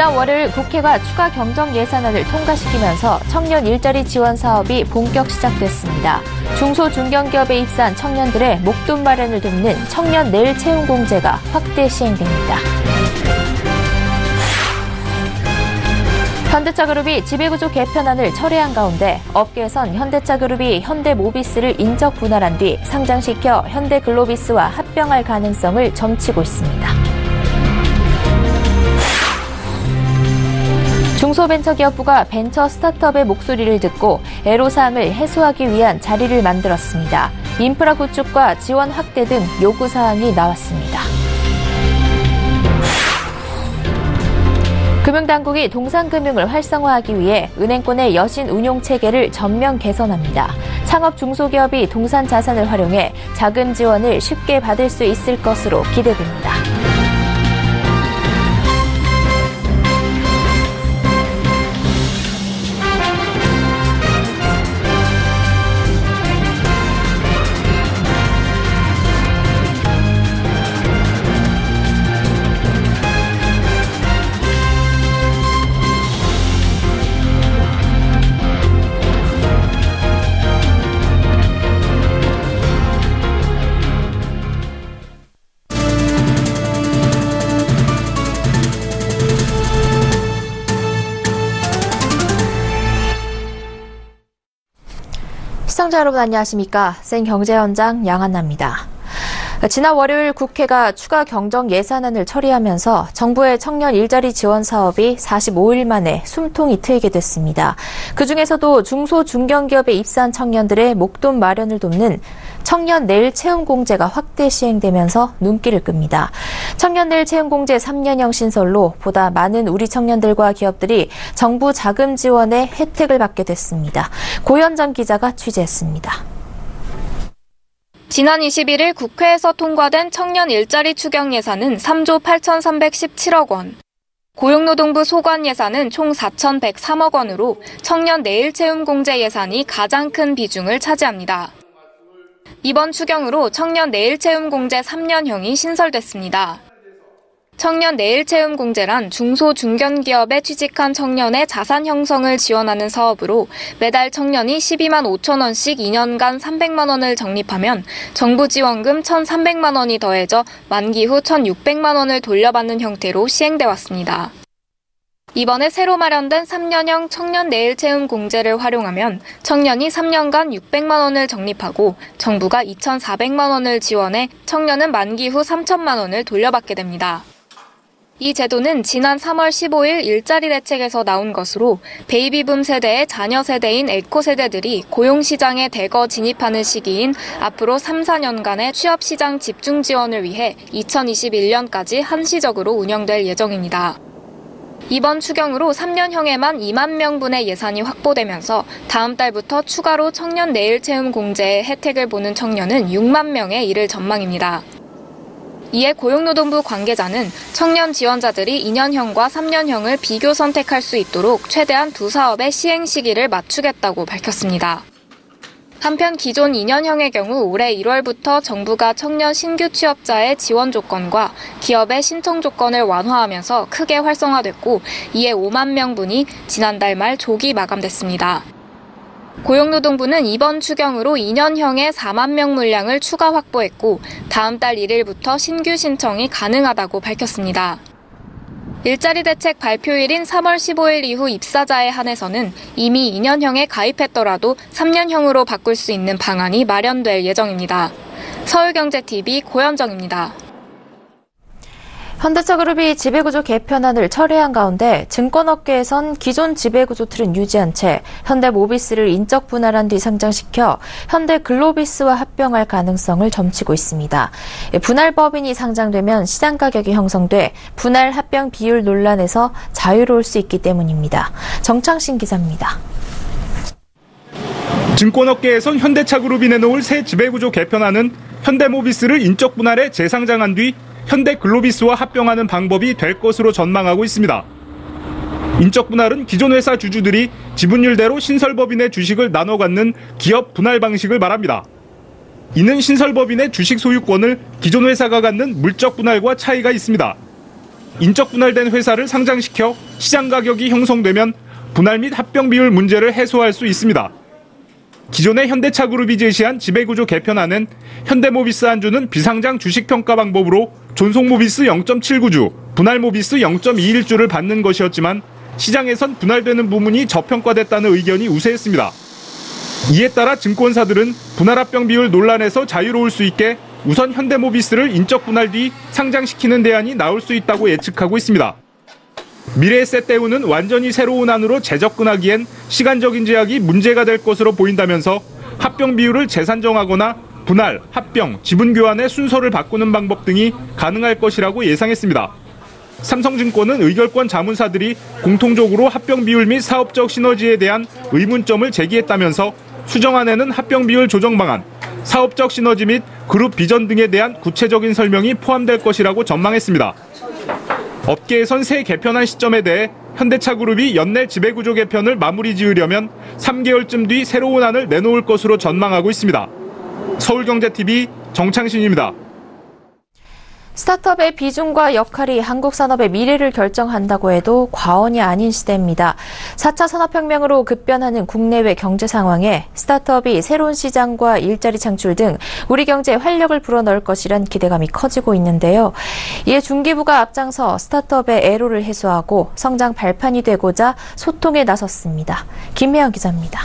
지난 월요일 국회가 추가 경정 예산안을 통과시키면서 청년 일자리 지원 사업이 본격 시작됐습니다. 중소 중견기업에 입사한 청년들의 목돈 마련을 돕는 청년 내일 채용 공제가 확대 시행됩니다. 현대차그룹이 지배구조 개편안을 철회한 가운데 업계에선 현대차그룹이 현대모비스를 인적 분할한 뒤 상장시켜 현대글로비스와 합병할 가능성을 점치고 있습니다. 중소벤처기업부가 벤처 스타트업의 목소리를 듣고 애로사항을 해소하기 위한 자리를 만들었습니다. 인프라 구축과 지원 확대 등 요구사항이 나왔습니다. 금융당국이 동산금융을 활성화하기 위해 은행권의 여신 운용체계를 전면 개선합니다. 창업 중소기업이 동산 자산을 활용해 자금 지원을 쉽게 받을 수 있을 것으로 기대됩니다. 시청자 여러분 안녕하십니까? 생경제현장 양한나입니다. 지난 월요일 국회가 추가 경정 예산안을 처리하면서 정부의 청년 일자리 지원 사업이 45일 만에 숨통이 트이게 됐습니다. 그중에서도 중소 중견기업에 입사한 청년들의 목돈 마련을 돕는 청년 내일 채용 공제가 확대 시행되면서 눈길을 끕니다. 청년 내일 채용 공제 3년형 신설로 보다 많은 우리 청년들과 기업들이 정부 자금 지원의 혜택을 받게 됐습니다. 고현정 기자가 취재했습니다. 지난 21일 국회에서 통과된 청년 일자리 추경 예산은 3조 8,317억 원, 고용노동부 소관 예산은 총 4,103억 원으로 청년 내일 채용 공제 예산이 가장 큰 비중을 차지합니다. 이번 추경으로 청년 내일 채용 공제 3년형이 신설됐습니다. 청년 내일 채용 공제란 중소 중견기업에 취직한 청년의 자산 형성을 지원하는 사업으로 매달 청년이 12만 5천 원씩 2년간 300만 원을 적립하면 정부 지원금 1,300만 원이 더해져 만기 후 1,600만 원을 돌려받는 형태로 시행돼 왔습니다. 이번에 새로 마련된 3년형 청년 내일 채용 공제를 활용하면 청년이 3년간 600만 원을 적립하고 정부가 2,400만 원을 지원해 청년은 만기 후 3천만 원을 돌려받게 됩니다. 이 제도는 지난 3월 15일 일자리 대책에서 나온 것으로 베이비붐 세대의 자녀 세대인 에코 세대들이 고용시장에 대거 진입하는 시기인 앞으로 3, 4년간의 취업시장 집중 지원을 위해 2021년까지 한시적으로 운영될 예정입니다. 이번 추경으로 3년형에만 2만 명분의 예산이 확보되면서 다음 달부터 추가로 청년 내일 채용 공제의 혜택을 보는 청년은 6만 명에 이를 전망입니다. 이에 고용노동부 관계자는 청년 지원자들이 2년형과 3년형을 비교 선택할 수 있도록 최대한 두 사업의 시행 시기를 맞추겠다고 밝혔습니다. 한편 기존 2년형의 경우 올해 1월부터 정부가 청년 신규 취업자의 지원 조건과 기업의 신청 조건을 완화하면서 크게 활성화됐고 이에 5만 명분이 지난달 말 조기 마감됐습니다. 고용노동부는 이번 추경으로 2년형의 4만 명 물량을 추가 확보했고 다음 달 1일부터 신규 신청이 가능하다고 밝혔습니다. 일자리 대책 발표일인 3월 15일 이후 입사자에 한해서는 이미 2년형에 가입했더라도 3년형으로 바꿀 수 있는 방안이 마련될 예정입니다. 서울경제TV 고현정입니다. 현대차그룹이 지배구조 개편안을 철회한 가운데 증권업계에선 기존 지배구조 틀은 유지한 채 현대모비스를 인적 분할한 뒤 상장시켜 현대글로비스와 합병할 가능성을 점치고 있습니다. 분할법인이 상장되면 시장 가격이 형성돼 분할 합병 비율 논란에서 자유로울 수 있기 때문입니다. 정창신 기자입니다. 증권업계에선 현대차그룹이 내놓을 새 지배구조 개편안은 현대모비스를 인적 분할해 재상장한 뒤 현대글로비스와 합병하는 방법이 될 것으로 전망하고 있습니다. 인적 분할은 기존 회사 주주들이 지분율대로 신설법인의 주식을 나눠 갖는 기업 분할 방식을 말합니다. 이는 신설법인의 주식 소유권을 기존 회사가 갖는 물적 분할과 차이가 있습니다. 인적 분할된 회사를 상장시켜 시장 가격이 형성되면 분할 및 합병 비율 문제를 해소할 수 있습니다. 기존의 현대차그룹이 제시한 지배구조 개편안은 현대모비스 안주는 비상장 주식평가 방법으로 존속모비스 0.79주, 분할모비스 0.21주를 받는 것이었지만 시장에선 분할되는 부문이 저평가됐다는 의견이 우세했습니다. 이에 따라 증권사들은 분할합병 비율 논란에서 자유로울 수 있게 우선 현대모비스를 인적 분할 뒤 상장시키는 대안이 나올 수 있다고 예측하고 있습니다. 미래에셋대우는 완전히 새로운 안으로 재접근하기엔 시간적인 제약이 문제가 될 것으로 보인다면서 합병 비율을 재산정하거나 분할, 합병, 지분 교환의 순서를 바꾸는 방법 등이 가능할 것이라고 예상했습니다. 삼성증권은 의결권 자문사들이 공통적으로 합병 비율 및 사업적 시너지에 대한 의문점을 제기했다면서 수정안에는 합병 비율 조정 방안, 사업적 시너지 및 그룹 비전 등에 대한 구체적인 설명이 포함될 것이라고 전망했습니다. 업계에선 새 개편안 시점에 대해 현대차그룹이 연내 지배구조 개편을 마무리 지으려면 3개월쯤 뒤 새로운 안을 내놓을 것으로 전망하고 있습니다. 서울경제TV 정창신입니다. 스타트업의 비중과 역할이 한국 산업의 미래를 결정한다고 해도 과언이 아닌 시대입니다. 4차 산업혁명으로 급변하는 국내외 경제 상황에 스타트업이 새로운 시장과 일자리 창출 등 우리 경제에 활력을 불어넣을 것이란 기대감이 커지고 있는데요. 이에 중기부가 앞장서 스타트업의 애로를 해소하고 성장 발판이 되고자 소통에 나섰습니다. 김혜영 기자입니다.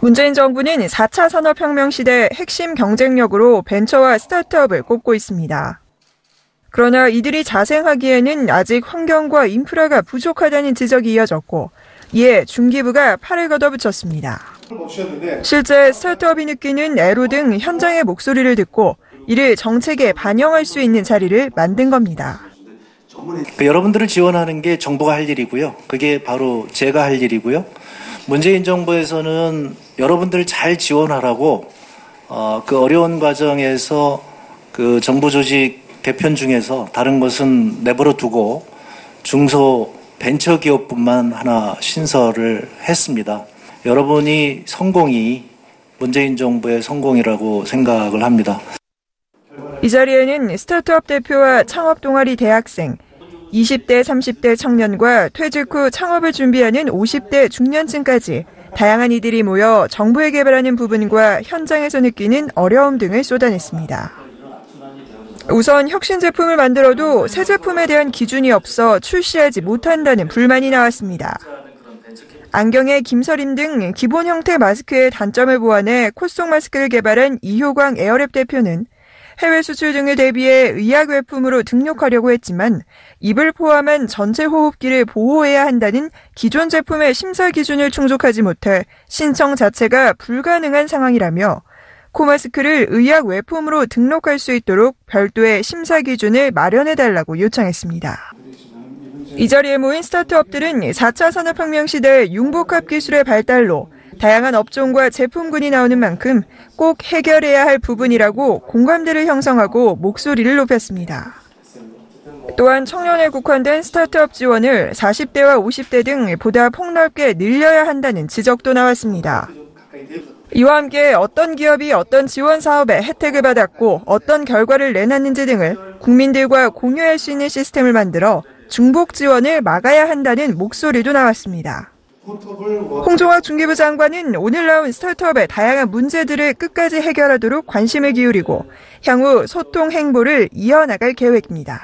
문재인 정부는 4차 산업혁명 시대 핵심 경쟁력으로 벤처와 스타트업을 꼽고 있습니다. 그러나 이들이 자생하기에는 아직 환경과 인프라가 부족하다는 지적이 이어졌고 이에 중기부가 팔을 걷어붙였습니다. 실제 스타트업이 느끼는 애로 등 현장의 목소리를 듣고 이를 정책에 반영할 수 있는 자리를 만든 겁니다. 여러분들을 지원하는 게 정부가 할 일이고요. 그게 바로 제가 할 일이고요. 문재인 정부에서는 여러분들 잘 지원하라고 그 어려운 과정에서 그 정부 조직 개편 중에서 다른 것은 내버려 두고 중소 벤처기업뿐만 하나 신설을 했습니다. 여러분이 성공이 문재인 정부의 성공이라고 생각을 합니다. 이 자리에는 스타트업 대표와 창업 동아리 대학생, 20대, 30대 청년과 퇴직 후 창업을 준비하는 50대 중년층까지 다양한 이들이 모여 정부에 개발하는 부분과 현장에서 느끼는 어려움 등을 쏟아냈습니다. 우선 혁신 제품을 만들어도 새 제품에 대한 기준이 없어 출시하지 못한다는 불만이 나왔습니다. 안경의 김서림 등 기본 형태 마스크의 단점을 보완해 콧속 마스크를 개발한 이효광 에어랩 대표는 해외 수출 등을 대비해 의약 외품으로 등록하려고 했지만 입을 포함한 전체 호흡기를 보호해야 한다는 기존 제품의 심사 기준을 충족하지 못해 신청 자체가 불가능한 상황이라며 코마스크를 의약 외품으로 등록할 수 있도록 별도의 심사 기준을 마련해달라고 요청했습니다. 이 자리에 모인 스타트업들은 4차 산업혁명 시대 융복합 기술의 발달로 다양한 업종과 제품군이 나오는 만큼 꼭 해결해야 할 부분이라고 공감대를 형성하고 목소리를 높였습니다. 또한 청년에 국한된 스타트업 지원을 40대와 50대 등 보다 폭넓게 늘려야 한다는 지적도 나왔습니다. 이와 함께 어떤 기업이 어떤 지원 사업에 혜택을 받았고 어떤 결과를 내놨는지 등을 국민들과 공유할 수 있는 시스템을 만들어 중복 지원을 막아야 한다는 목소리도 나왔습니다. 홍종학 중기부 장관은 오늘 나온 스타트업의 다양한 문제들을 끝까지 해결하도록 관심을 기울이고 향후 소통 행보를 이어나갈 계획입니다.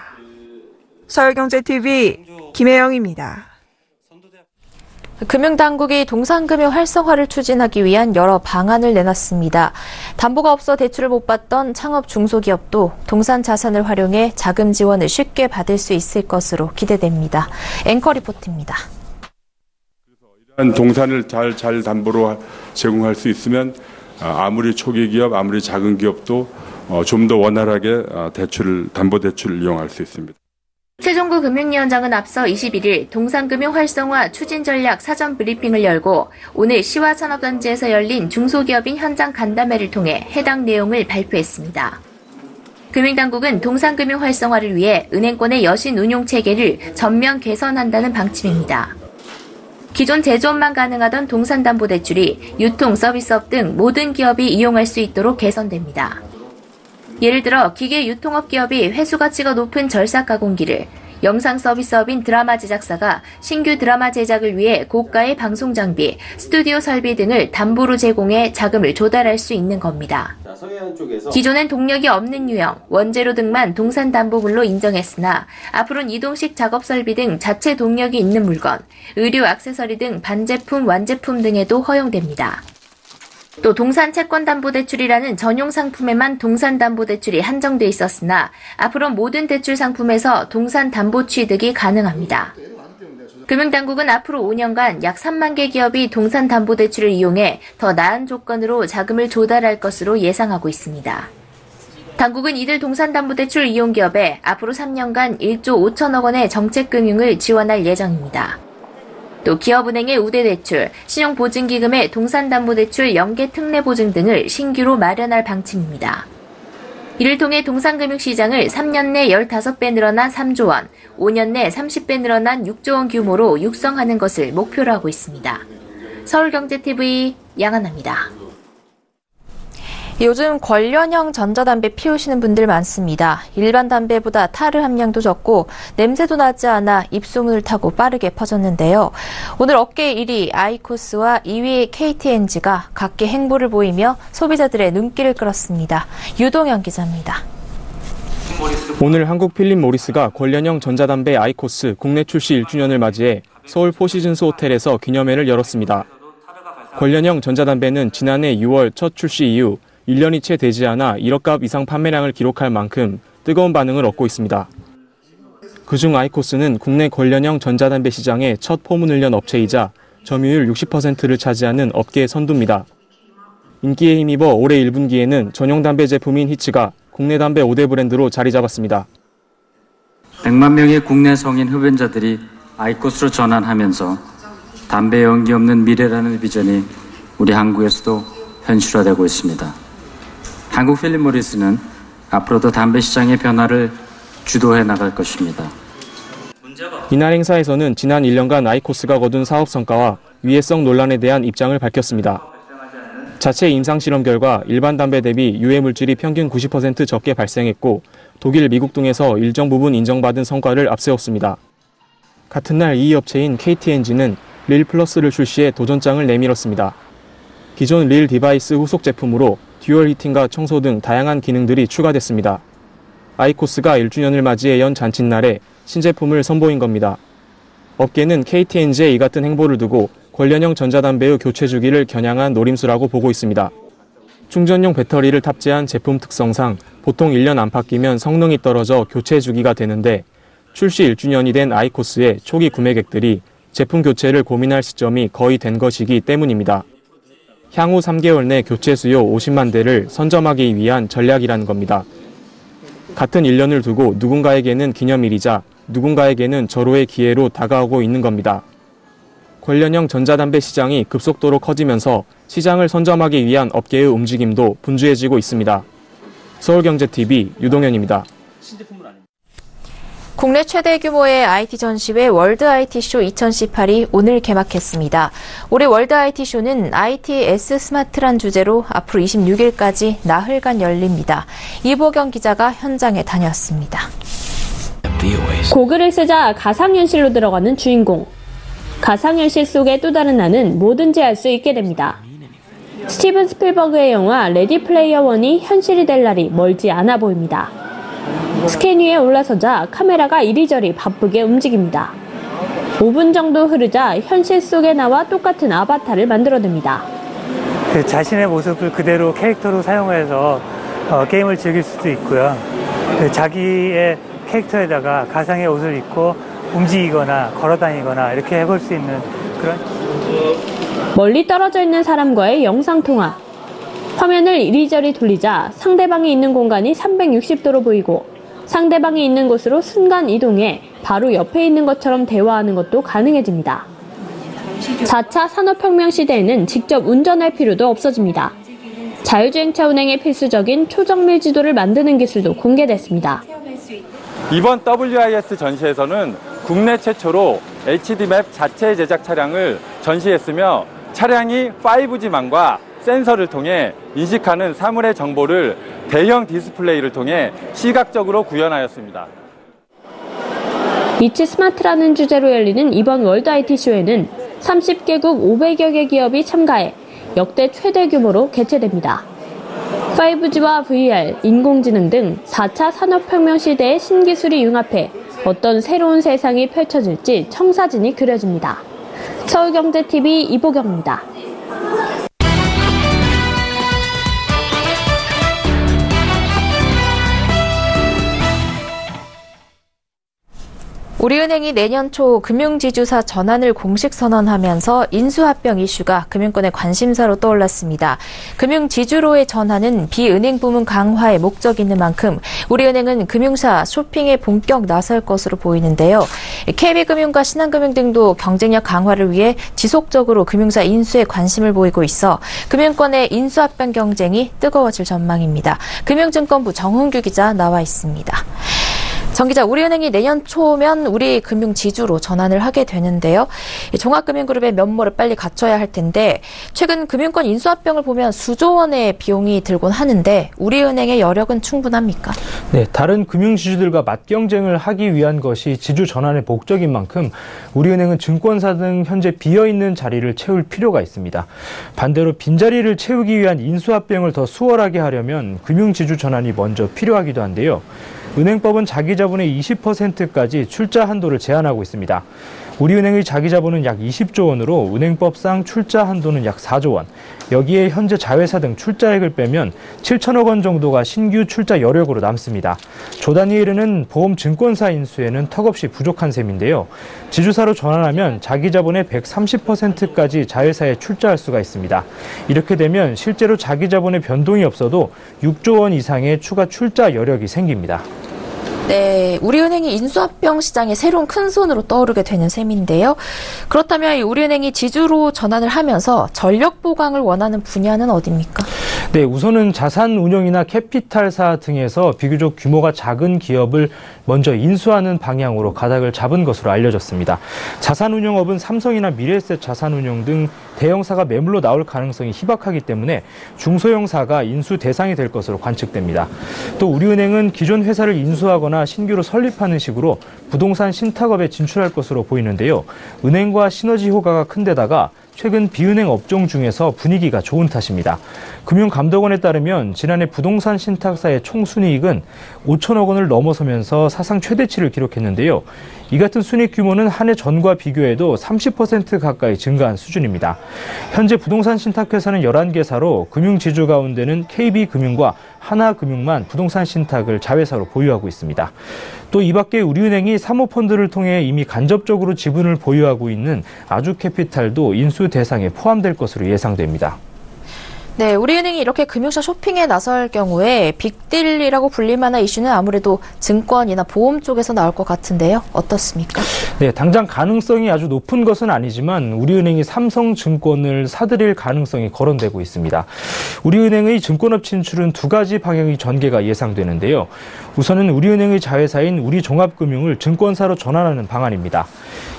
서울경제TV 김혜영입니다. 금융당국이 동산금융 활성화를 추진하기 위한 여러 방안을 내놨습니다. 담보가 없어 대출을 못 받던 창업 중소기업도 동산 자산을 활용해 자금 지원을 쉽게 받을 수 있을 것으로 기대됩니다. 앵커 리포트입니다. 동산을 잘 담보로 제공할 수 있으면 아무리 초기 기업, 아무리 작은 기업도 좀 더 원활하게 담보 대출을 이용할 수 있습니다. 최종구 금융위원장은 앞서 21일 동산금융 활성화 추진 전략 사전 브리핑을 열고 오늘 시화산업단지에서 열린 중소기업인 현장 간담회를 통해 해당 내용을 발표했습니다. 금융당국은 동산금융 활성화를 위해 은행권의 여신 운용 체계를 전면 개선한다는 방침입니다. 기존 제조업만 가능하던 동산담보대출이 유통, 서비스업 등 모든 기업이 이용할 수 있도록 개선됩니다. 예를 들어 기계 유통업 기업이 회수 가치가 높은 절삭 가공기를, 영상 서비스업인 드라마 제작사가 신규 드라마 제작을 위해 고가의 방송 장비, 스튜디오 설비 등을 담보로 제공해 자금을 조달할 수 있는 겁니다. 기존엔 동력이 없는 유형, 원재료 등만 동산담보물로 인정했으나 앞으로는 이동식 작업 설비 등 자체 동력이 있는 물건, 의류 액세서리 등 반제품, 완제품 등에도 허용됩니다. 또 동산채권담보대출이라는 전용 상품에만 동산담보대출이 한정돼 있었으나 앞으로 모든 대출 상품에서 동산담보 취득이 가능합니다. 금융당국은 앞으로 5년간 약 3만 개 기업이 동산담보대출을 이용해 더 나은 조건으로 자금을 조달할 것으로 예상하고 있습니다. 당국은 이들 동산담보대출 이용 기업에 앞으로 3년간 1조 5천억 원의 정책금융을 지원할 예정입니다. 또 기업은행의 우대대출, 신용보증기금의 동산담보대출 연계 특례보증 등을 신규로 마련할 방침입니다. 이를 통해 동산금융시장을 3년 내 15배 늘어난 3조 원, 5년 내 30배 늘어난 6조 원 규모로 육성하는 것을 목표로 하고 있습니다. 서울경제TV 양한나입니다. 요즘 관련형 전자담배 피우시는 분들 많습니다. 일반 담배보다 타르 함량도 적고 냄새도 나지 않아 입소문을 타고 빠르게 퍼졌는데요. 오늘 업계 1위 아이코스와 2위 KT&G가 각계 행보를 보이며 소비자들의 눈길을 끌었습니다. 유동현 기자입니다. 오늘 한국 필립 모리스가 관련형 전자담배 아이코스 국내 출시 1주년을 맞이해 서울 포시즌스 호텔에서 기념회를 열었습니다. 관련형 전자담배는 지난해 6월 첫 출시 이후 1년이 채 되지 않아 1억 갑 이상 판매량을 기록할 만큼 뜨거운 반응을 얻고 있습니다. 그중 아이코스는 국내 관련형 전자담배 시장의 첫 포문을 연 업체이자 점유율 60%를 차지하는 업계의 선두입니다. 인기에 힘입어 올해 1분기에는 전용 담배 제품인 히츠가 국내 담배 5대 브랜드로 자리 잡았습니다. 100만 명의 국내 성인 흡연자들이 아이코스로 전환하면서 담배 연기 없는 미래라는 비전이 우리 한국에서도 현실화되고 있습니다. 한국 필립 모리스는 앞으로도 담배 시장의 변화를 주도해 나갈 것입니다. 이날 행사에서는 지난 1년간 아이코스가 거둔 사업 성과와 위해성 논란에 대한 입장을 밝혔습니다. 자체 임상실험 결과 일반 담배 대비 유해 물질이 평균 90% 적게 발생했고 독일, 미국 등에서 일정 부분 인정받은 성과를 앞세웠습니다. 같은 날 이 업체인 KT&G는 릴 플러스를 출시해 도전장을 내밀었습니다. 기존 릴 디바이스 후속 제품으로 듀얼 히팅과 청소 등 다양한 기능들이 추가됐습니다. 아이코스가 1주년을 맞이해 연 잔칫날에 신제품을 선보인 겁니다. 업계는 KT&G의 이 같은 행보를 두고 관련형 전자담배의 교체 주기를 겨냥한 노림수라고 보고 있습니다. 충전용 배터리를 탑재한 제품 특성상 보통 1년 안팎이면 성능이 떨어져 교체 주기가 되는데 출시 1주년이 된 아이코스의 초기 구매객들이 제품 교체를 고민할 시점이 거의 된 것이기 때문입니다. 향후 3개월 내 교체 수요 50만 대를 선점하기 위한 전략이라는 겁니다. 같은 1년을 두고 누군가에게는 기념일이자 누군가에게는 절호의 기회로 다가오고 있는 겁니다. 관련형 전자담배 시장이 급속도로 커지면서 시장을 선점하기 위한 업계의 움직임도 분주해지고 있습니다. 서울경제TV 유동현입니다. 국내 최대 규모의 IT 전시회 월드 IT쇼 2018이 오늘 개막했습니다. 올해 월드 IT쇼는 ITS 스마트란 주제로 앞으로 26일까지 나흘간 열립니다. 이보경 기자가 현장에 다녔습니다. 고글을 쓰자 가상현실로 들어가는 주인공. 가상현실 속의 또 다른 나는 뭐든지 할 수 있게 됩니다. 스티븐 스필버그의 영화 레디 플레이어 원이 현실이 될 날이 멀지 않아 보입니다. 스캔 위에 올라서자 카메라가 이리저리 바쁘게 움직입니다. 5분 정도 흐르자 현실 속에 나와 똑같은 아바타를 만들어냅니다. 자신의 모습을 그대로 캐릭터로 사용해서 게임을 즐길 수도 있고요. 자기의 캐릭터에다가 가상의 옷을 입고 움직이거나 걸어다니거나 이렇게 해볼 수 있는 그런. 멀리 떨어져 있는 사람과의 영상통화. 화면을 이리저리 돌리자 상대방이 있는 공간이 360도로 보이고 상대방이 있는 곳으로 순간 이동해 바로 옆에 있는 것처럼 대화하는 것도 가능해집니다. 4차 산업혁명 시대에는 직접 운전할 필요도 없어집니다. 자율주행차 운행에 필수적인 초정밀 지도를 만드는 기술도 공개됐습니다. 이번 WIS 전시에서는 국내 최초로 HD맵 자체 제작 차량을 전시했으며 차량이 5G망과 센서를 통해 인식하는 사물의 정보를 대형 디스플레이를 통해 시각적으로 구현하였습니다. 이츠 스마트라는 주제로 열리는 이번 월드 IT쇼에는 30개국 500여 개 기업이 참가해 역대 최대 규모로 개최됩니다. 5G와 VR, 인공지능 등 4차 산업혁명 시대의 신기술이 융합해 어떤 새로운 세상이 펼쳐질지 청사진이 그려집니다. 서울경제TV 이보경입니다. 우리은행이 내년 초 금융지주사 전환을 공식 선언하면서 인수합병 이슈가 금융권의 관심사로 떠올랐습니다. 금융지주로의 전환은 비은행 부문 강화의 목적이 있는 만큼 우리은행은 금융사 쇼핑에 본격 나설 것으로 보이는데요. KB금융과 신한금융 등도 경쟁력 강화를 위해 지속적으로 금융사 인수에 관심을 보이고 있어 금융권의 인수합병 경쟁이 뜨거워질 전망입니다. 금융증권부 정훈규 기자 나와 있습니다. 정 기자, 우리은행이 내년 초면 우리 금융지주로 전환을 하게 되는데요. 종합금융그룹의 면모를 빨리 갖춰야 할 텐데 최근 금융권 인수합병을 보면 수조 원의 비용이 들곤 하는데 우리은행의 여력은 충분합니까? 네, 다른 금융지주들과 맞경쟁을 하기 위한 것이 지주 전환의 목적인 만큼 우리은행은 증권사 등 현재 비어있는 자리를 채울 필요가 있습니다. 반대로 빈자리를 채우기 위한 인수합병을 더 수월하게 하려면 금융지주 전환이 먼저 필요하기도 한데요. 은행법은 자기자본의 20%까지 출자 한도를 제한하고 있습니다. 우리은행의 자기자본은 약 20조 원으로 은행법상 출자 한도는 약 4조 원. 여기에 현재 자회사 등 출자액을 빼면 7천억 원 정도가 신규 출자 여력으로 남습니다. 조 단위에 이르는 보험증권사 인수에는 턱없이 부족한 셈인데요. 지주사로 전환하면 자기자본의 130%까지 자회사에 출자할 수가 있습니다. 이렇게 되면 실제로 자기자본의 변동이 없어도 6조 원 이상의 추가 출자 여력이 생깁니다. 네, 우리은행이 인수합병 시장에 새로운 큰손으로 떠오르게 되는 셈인데요. 그렇다면 우리은행이 지주로 전환을 하면서 전력 보강을 원하는 분야는 어디입니까? 네, 우선은 자산 운용이나 캐피탈사 등에서 비교적 규모가 작은 기업을 먼저 인수하는 방향으로 가닥을 잡은 것으로 알려졌습니다. 자산운용업은 삼성이나 미래에셋 자산운용 등 대형사가 매물로 나올 가능성이 희박하기 때문에 중소형사가 인수 대상이 될 것으로 관측됩니다. 또 우리은행은 기존 회사를 인수하거나 신규로 설립하는 식으로 부동산 신탁업에 진출할 것으로 보이는데요. 은행과 시너지 효과가 큰 데다가 최근 비은행 업종 중에서 분위기가 좋은 탓입니다. 금융감독원에 따르면 지난해 부동산 신탁사의 총순이익은 5천억 원을 넘어서면서 사상 최대치를 기록했는데요. 이 같은 순이익 규모는 한 해 전과 비교해도 30% 가까이 증가한 수준입니다. 현재 부동산 신탁회사는 11개사로 금융지주 가운데는 KB금융과 하나금융만 부동산 신탁을 자회사로 보유하고 있습니다. 또 이 밖에 우리은행이 사모펀드를 통해 이미 간접적으로 지분을 보유하고 있는 아주캐피탈도 인수 대상에 포함될 것으로 예상됩니다. 네, 우리은행이 이렇게 금융사 쇼핑에 나설 경우에 빅딜이라고 불릴 만한 이슈는 아무래도 증권이나 보험 쪽에서 나올 것 같은데요. 어떻습니까? 네, 당장 가능성이 아주 높은 것은 아니지만 우리은행이 삼성증권을 사들일 가능성이 거론되고 있습니다. 우리은행의 증권업 진출은 두 가지 방향의 전개가 예상되는데요. 우선은 우리은행의 자회사인 우리종합금융을 증권사로 전환하는 방안입니다.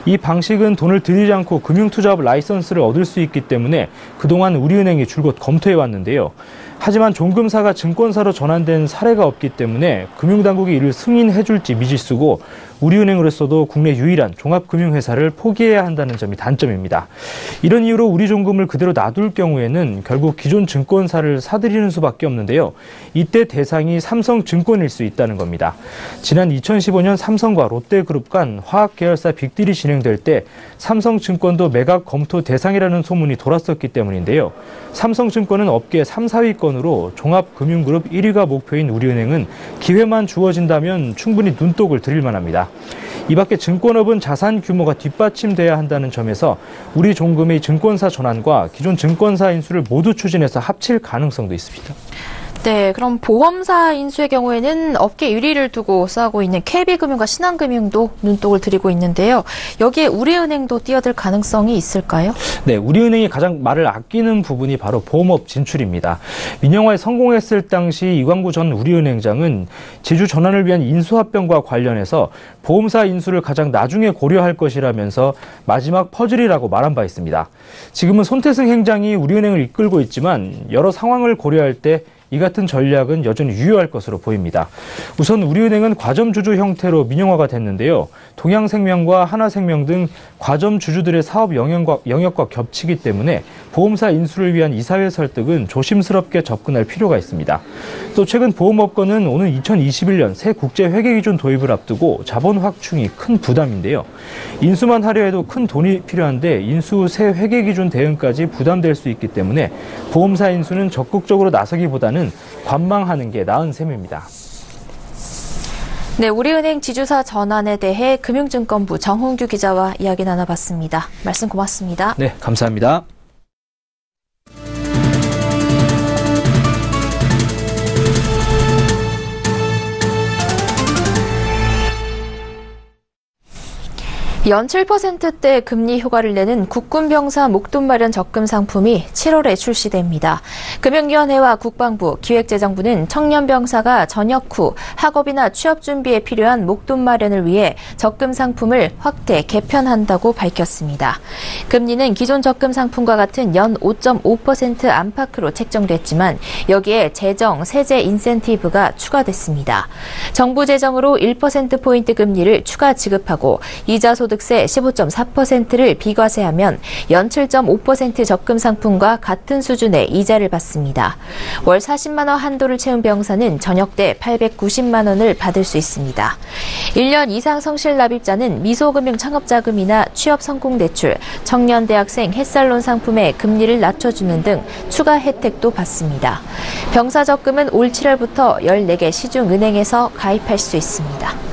이 방식은 돈을 들이지 않고 금융투자업 라이선스를 얻을 수 있기 때문에 그동안 우리은행이 줄곧 검토해왔는데요. 하지만 종금사가 증권사로 전환된 사례가 없기 때문에 금융당국이 이를 승인해줄지 미지수고 우리은행으로서도 국내 유일한 종합금융회사를 포기해야 한다는 점이 단점입니다. 이런 이유로 우리종금을 그대로 놔둘 경우에는 결국 기존 증권사를 사들이는 수밖에 없는데요. 이때 대상이 삼성증권일 수 있다는 겁니다. 지난 2015년 삼성과 롯데그룹 간 화학계열사 빅딜이 진행될 때 삼성증권도 매각 검토 대상이라는 소문이 돌았었기 때문인데요. 삼성증권은 업계 3, 4위권으로 종합금융그룹 1위가 목표인 우리은행은 기회만 주어진다면 충분히 눈독을 들일 만합니다. 이 밖에 증권업은 자산 규모가 뒷받침돼야 한다는 점에서 우리종금의 증권사 전환과 기존 증권사 인수를 모두 추진해서 합칠 가능성도 있습니다. 네, 그럼 보험사 인수의 경우에는 업계 1위를 두고 싸우고 있는 KB금융과 신한금융도 눈독을 들이고 있는데요. 여기에 우리은행도 뛰어들 가능성이 있을까요? 네, 우리은행이 가장 말을 아끼는 부분이 바로 보험업 진출입니다. 민영화에 성공했을 당시 이광구 전 우리은행장은 지주 전환을 위한 인수합병과 관련해서 보험사 인수를 가장 나중에 고려할 것이라면서 마지막 퍼즐이라고 말한 바 있습니다. 지금은 손태승 행장이 우리은행을 이끌고 있지만 여러 상황을 고려할 때 이 같은 전략은 여전히 유효할 것으로 보입니다. 우선 우리은행은 과점주주 형태로 민영화가 됐는데요. 동양생명과 하나생명 등 과점주주들의 사업 영역과 겹치기 때문에 보험사 인수를 위한 이사회 설득은 조심스럽게 접근할 필요가 있습니다. 또 최근 보험업권은 오는 2021년 새 국제회계기준 도입을 앞두고 자본 확충이 큰 부담인데요. 인수만 하려 해도 큰 돈이 필요한데 인수 후 새 회계기준 대응까지 부담될 수 있기 때문에 보험사 인수는 적극적으로 나서기보다는 관망하는 게 나은 셈입니다. 네, 우리은행 지주사 전환에 대해 금융증권부 정홍규 기자와 이야기 나눠봤습니다. 말씀 고맙습니다. 네, 감사합니다. 연 7%대 금리 효과를 내는 국군병사 목돈 마련 적금 상품이 7월에 출시됩니다. 금융위원회와 국방부, 기획재정부는 청년병사가 전역 후 학업이나 취업 준비에 필요한 목돈 마련을 위해 적금 상품을 확대 개편한다고 밝혔습니다. 금리는 기존 적금 상품과 같은 연 5.5% 안팎으로 책정됐지만 여기에 재정, 세제 인센티브가 추가됐습니다. 정부 재정으로 1%포인트 금리를 추가 지급하고 이자 소득세 15.4%를 비과세하면 연 7.5% 적금 상품과 같은 수준의 이자를 받습니다. 월 40만 원 한도를 채운 병사는 전역 때 890만 원을 받을 수 있습니다. 1년 이상 성실 납입자는 미소금융 창업자금이나 취업성공대출, 청년대학생 햇살론 상품의 금리를 낮춰주는 등 추가 혜택도 받습니다. 병사적금은 올 7월부터 14개 시중은행에서 가입할 수 있습니다.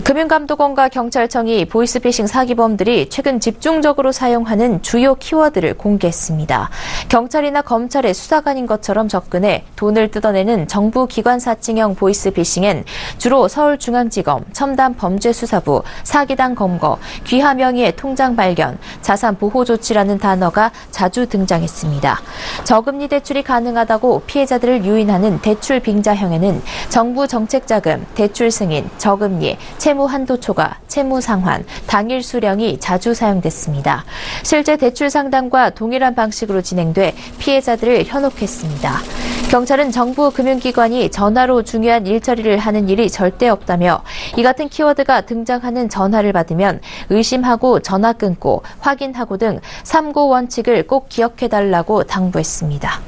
금융감독원과 경찰청이 보이스피싱 사기범들이 최근 집중적으로 사용하는 주요 키워드를 공개했습니다. 경찰이나 검찰의 수사관인 것처럼 접근해 돈을 뜯어내는 정부 기관 사칭형 보이스피싱엔 주로 서울중앙지검, 첨단범죄수사부, 사기당 검거, 귀하 명의의 통장 발견, 자산 보호 조치라는 단어가 자주 등장했습니다. 저금리 대출이 가능하다고 피해자들을 유인하는 대출 빙자형에는 정부 정책자금, 대출 승인, 저금리, 채무 한도 초과, 채무 상환, 당일 수령이 자주 사용됐습니다. 실제 대출 상담과 동일한 방식으로 진행돼 피해자들을 현혹했습니다. 경찰은 정부 금융기관이 전화로 중요한 일처리를 하는 일이 절대 없다며 이 같은 키워드가 등장하는 전화를 받으면 의심하고 전화 끊고 확인하고 등 3고 원칙을 꼭 기억해달라고 당부했습니다.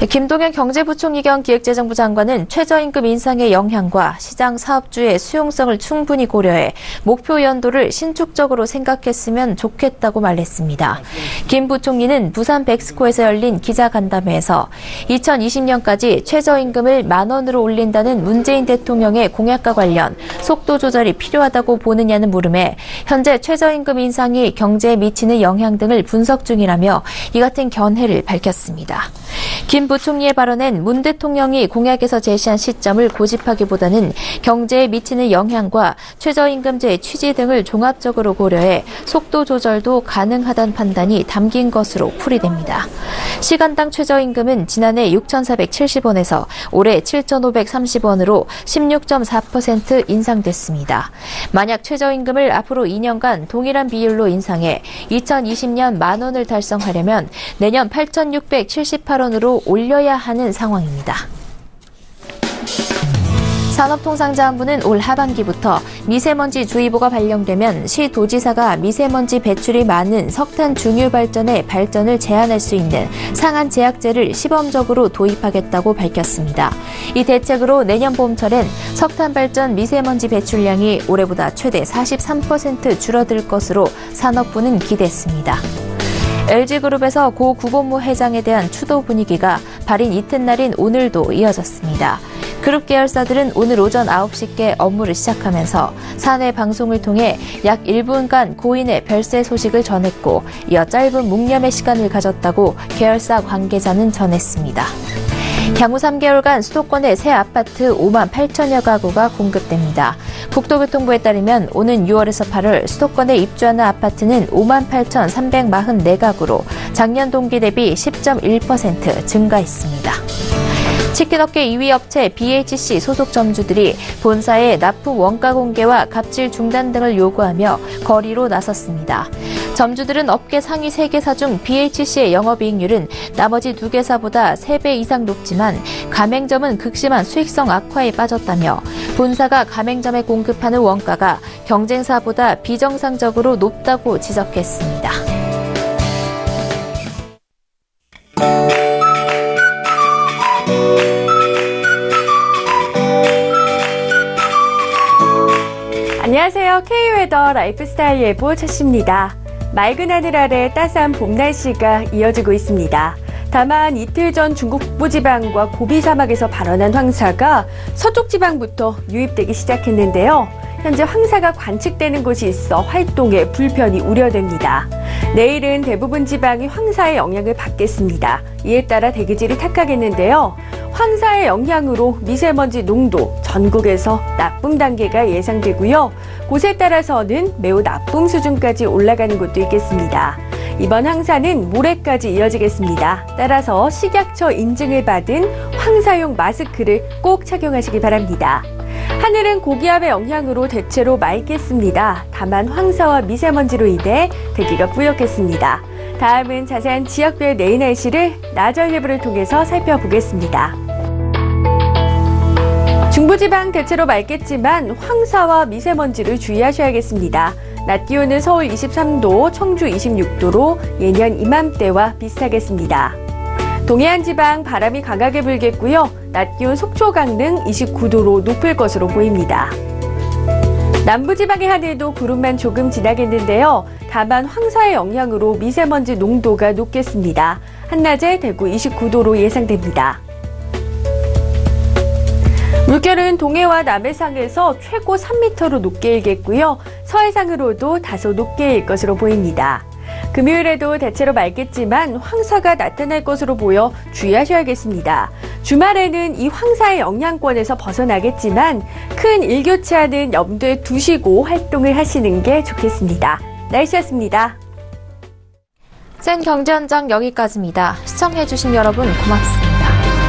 김동연 경제부총리 겸 기획재정부 장관은 최저임금 인상의 영향과 시장 사업주의 수용성을 충분히 고려해 목표 연도를 신축적으로 생각했으면 좋겠다고 말했습니다. 김 부총리는 부산 백스코에서 열린 기자간담회에서 2020년까지 최저임금을 10,000원으로 올린다는 문재인 대통령의 공약과 관련 속도 조절이 필요하다고 보느냐는 물음에 현재 최저임금 인상이 경제에 미치는 영향 등을 분석 중이라며 이 같은 견해를 밝혔습니다. 김 부총리의 발언엔 문 대통령이 공약에서 제시한 시점을 고집하기보다는 경제에 미치는 영향과 최저임금제의 취지 등을 종합적으로 고려해 속도 조절도 가능하다는 판단이 담긴 것으로 풀이됩니다. 시간당 최저임금은 지난해 6,470원에서 올해 7,530원으로 16.4% 인상됐습니다. 만약 최저임금을 앞으로 2년간 동일한 비율로 인상해 2020년 10,000원을 달성하려면 내년 8,678원으로 올려야 하는 상황입니다. 산업통상자원부는 올 하반기부터 미세먼지 주의보가 발령되면 시도지사가 미세먼지 배출이 많은 석탄 중유 발전의 발전을 제한할 수 있는 상한 제약제를 시범적으로 도입하겠다고 밝혔습니다. 이 대책으로 내년 봄철엔 석탄 발전 미세먼지 배출량이 올해보다 최대 43% 줄어들 것으로 산업부는 기대했습니다. LG그룹에서 고 구본무 회장에 대한 추도 분위기가 발인 이튿날인 오늘도 이어졌습니다. 그룹 계열사들은 오늘 오전 9시께 업무를 시작하면서 사내 방송을 통해 약 1분간 고인의 별세 소식을 전했고 이어 짧은 묵념의 시간을 가졌다고 계열사 관계자는 전했습니다. 향후 3개월간 수도권의 새 아파트 5만 8천여 가구가 공급됩니다. 국토교통부에 따르면 오는 6월에서 8월 수도권에 입주하는 아파트는 5만 8,344가구로 작년 동기 대비 10.1% 증가했습니다. 치킨업계 2위 업체 BHC 소속 점주들이 본사에 납품 원가 공개와 갑질 중단 등을 요구하며 거리로 나섰습니다. 점주들은 업계 상위 3개사 중 BHC의 영업이익률은 나머지 2개사보다 3배 이상 높지만 가맹점은 극심한 수익성 악화에 빠졌다며 본사가 가맹점에 공급하는 원가가 경쟁사보다 비정상적으로 높다고 지적했습니다. 안녕하세요. K웨더 라이프스타일 예보 최씨입니다. 맑은 하늘 아래 따스한 봄 날씨가 이어지고 있습니다. 다만 이틀 전 중국 북부지방과 고비 사막에서 발원한 황사가 서쪽 지방부터 유입되기 시작했는데요. 현재 황사가 관측되는 곳이 있어 활동에 불편이 우려됩니다. 내일은 대부분 지방이 황사의 영향을 받겠습니다. 이에 따라 대기질이 탁하겠는데요. 황사의 영향으로 미세먼지 농도 전국에서 나쁨 단계가 예상되고요. 곳에 따라서는 매우 나쁨 수준까지 올라가는 곳도 있겠습니다. 이번 황사는 모레까지 이어지겠습니다. 따라서 식약처 인증을 받은 황사용 마스크를 꼭 착용하시기 바랍니다. 하늘은 고기압의 영향으로 대체로 맑겠습니다. 다만 황사와 미세먼지로 인해 대기가 뿌옇겠습니다. 다음은 자세한 지역별 내일 날씨를 나절 예보를 통해서 살펴보겠습니다. 중부지방 대체로 맑겠지만 황사와 미세먼지를 주의하셔야겠습니다. 낮 기온은 서울 23도, 청주 26도로 예년 이맘때와 비슷하겠습니다. 동해안 지방 바람이 강하게 불겠고요. 낮 기온 속초 강릉 29도로 높을 것으로 보입니다. 남부지방의 하늘도 구름만 조금 지나겠는데요. 다만 황사의 영향으로 미세먼지 농도가 높겠습니다. 한낮에 대구 29도로 예상됩니다. 물결은 동해와 남해상에서 최고 3m로 높게 일겠고요. 서해상으로도 다소 높게 일 것으로 보입니다. 금요일에도 대체로 맑겠지만 황사가 나타날 것으로 보여 주의하셔야겠습니다. 주말에는 이 황사의 영향권에서 벗어나겠지만 큰 일교차는 염두에 두시고 활동을 하시는 게 좋겠습니다. 날씨였습니다. 센 경제 현장 여기까지입니다. 시청해주신 여러분 고맙습니다.